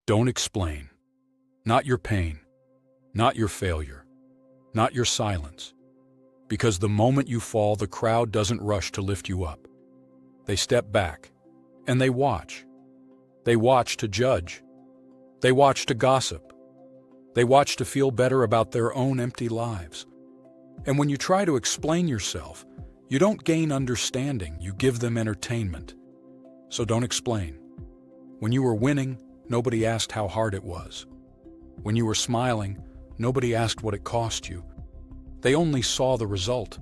Don't explain. Not your pain, not your failure, not your silence. Because the moment you fall, the crowd doesn't rush to lift you up. They step back, and they watch. They watch to judge. They watch to gossip. They watch to feel better about their own empty lives. And when you try to explain yourself, you don't gain understanding, you give them entertainment. So don't explain. When you were winning, nobody asked how hard it was. When you were smiling, nobody asked what it cost you. They only saw the result.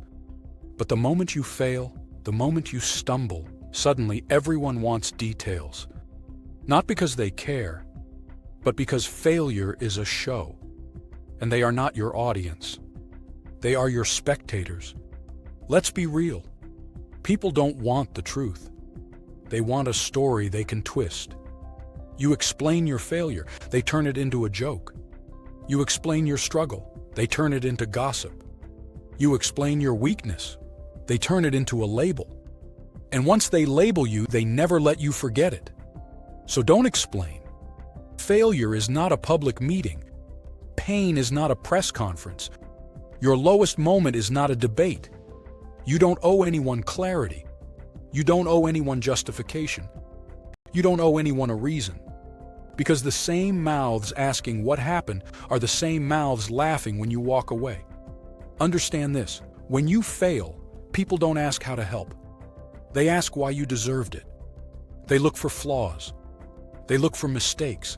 But the moment you fail, the moment you stumble, suddenly everyone wants details. Not because they care, but because failure is a show. And they are not your audience. They are your spectators. Let's be real. People don't want the truth. They want a story they can twist. You explain your failure, they turn it into a joke. You explain your struggle, they turn it into gossip. You explain your weakness, they turn it into a label. And once they label you, they never let you forget it. So don't explain. Failure is not a public meeting. Pain is not a press conference. Your lowest moment is not a debate. You don't owe anyone clarity. You don't owe anyone justification. You don't owe anyone a reason. Because the same mouths asking what happened are the same mouths laughing when you walk away. Understand this, when you fail, people don't ask how to help. They ask why you deserved it. They look for flaws. They look for mistakes.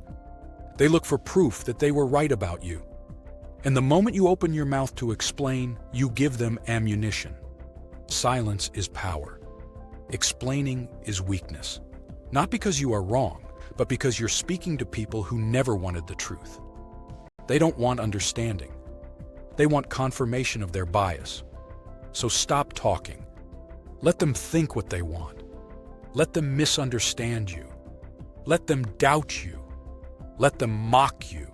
They look for proof that they were right about you. And the moment you open your mouth to explain, you give them ammunition. Silence is power. Explaining is weakness. Not because you are wrong, but because you're speaking to people who never wanted the truth. They don't want understanding. They want confirmation of their bias. So stop talking. Let them think what they want. Let them misunderstand you. Let them doubt you. Let them mock you.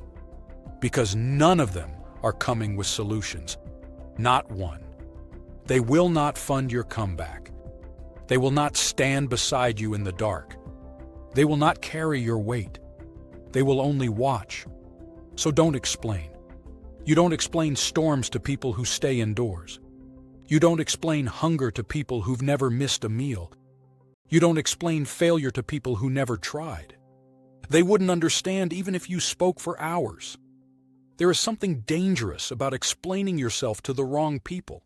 Because none of them are coming with solutions. Not one. They will not fund your comeback. They will not stand beside you in the dark. They will not carry your weight. They will only watch. So don't explain. You don't explain storms to people who stay indoors. You don't explain hunger to people who've never missed a meal. You don't explain failure to people who never tried. They wouldn't understand even if you spoke for hours. There is something dangerous about explaining yourself to the wrong people.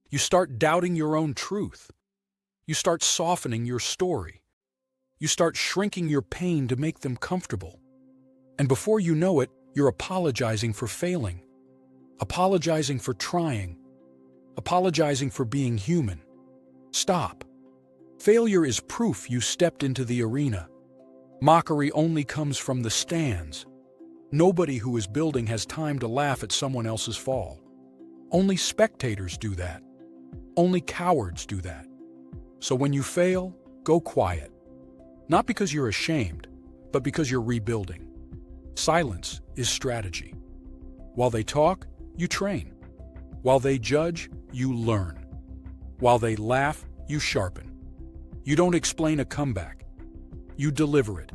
You start doubting your own truth. You start softening your story. You start shrinking your pain to make them comfortable. And before you know it, you're apologizing for failing, apologizing for trying, apologizing for being human. Stop. Failure is proof you stepped into the arena. Mockery only comes from the stands. Nobody who is building has time to laugh at someone else's fall. Only spectators do that. Only cowards do that. So when you fail, go quiet. Not because you're ashamed, but because you're rebuilding. Silence is strategy. While they talk, you train. While they judge, you learn. While they laugh, you sharpen. You don't explain a comeback. You deliver it.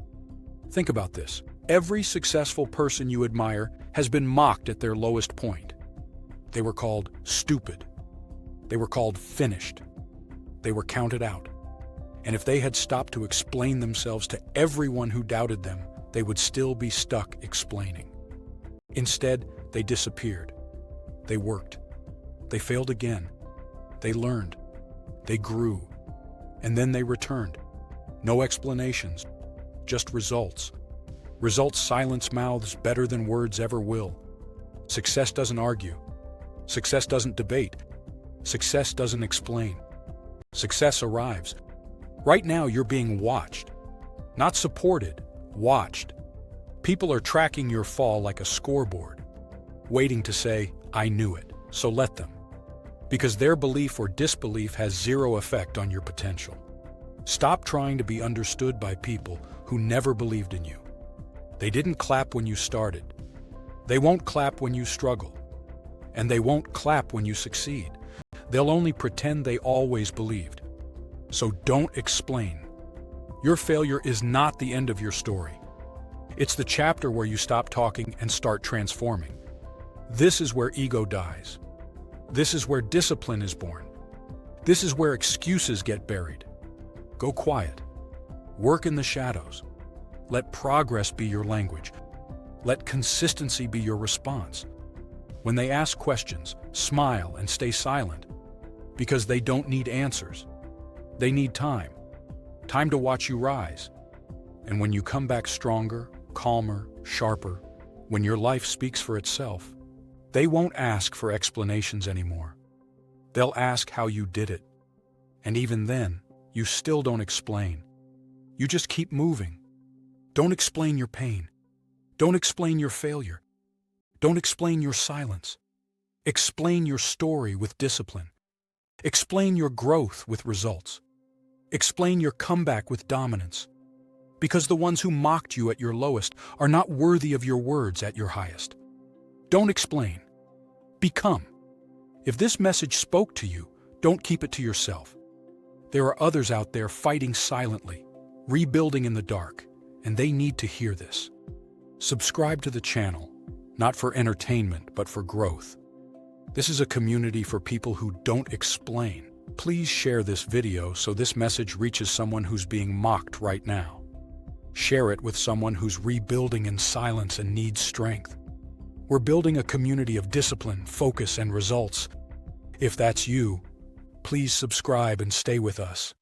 Think about this. Every successful person you admire has been mocked at their lowest point. They were called stupid. They were called finished. They were counted out. And if they had stopped to explain themselves to everyone who doubted them, they would still be stuck explaining. Instead, they disappeared. They worked. They failed again. They learned. They grew. And then they returned. No explanations, just results. Results silence mouths better than words ever will. Success doesn't argue. Success doesn't debate. Success doesn't explain. Success arrives. Right now, you're being watched. Not supported, watched. People are tracking your fall like a scoreboard, waiting to say, I knew it, so let them. Because their belief or disbelief has zero effect on your potential. Stop trying to be understood by people who never believed in you. They didn't clap when you started. They won't clap when you struggle. And they won't clap when you succeed. They'll only pretend they always believed. So don't explain. Your failure is not the end of your story. It's the chapter where you stop talking and start transforming. This is where ego dies. This is where discipline is born. This is where excuses get buried. Go quiet. Work in the shadows. Let progress be your language. Let consistency be your response. When they ask questions, smile and stay silent, because they don't need answers. They need time. Time to watch you rise. And when you come back stronger, calmer, sharper, when your life speaks for itself, they won't ask for explanations anymore. They'll ask how you did it. And even then, you still don't explain. You just keep moving. Don't explain your pain. Don't explain your failure. Don't explain your silence. Explain your story with discipline. Explain your growth with results. Explain your comeback with dominance. Because the ones who mocked you at your lowest are not worthy of your words at your highest. Don't explain. Become. If this message spoke to you, don't keep it to yourself. There are others out there fighting silently, rebuilding in the dark, and they need to hear this. Subscribe to the channel, not for entertainment, but for growth. This is a community for people who don't explain. Please share this video so this message reaches someone who's being mocked right now. Share it with someone who's rebuilding in silence and needs strength. We're building a community of discipline, focus, and results. If that's you, please subscribe and stay with us.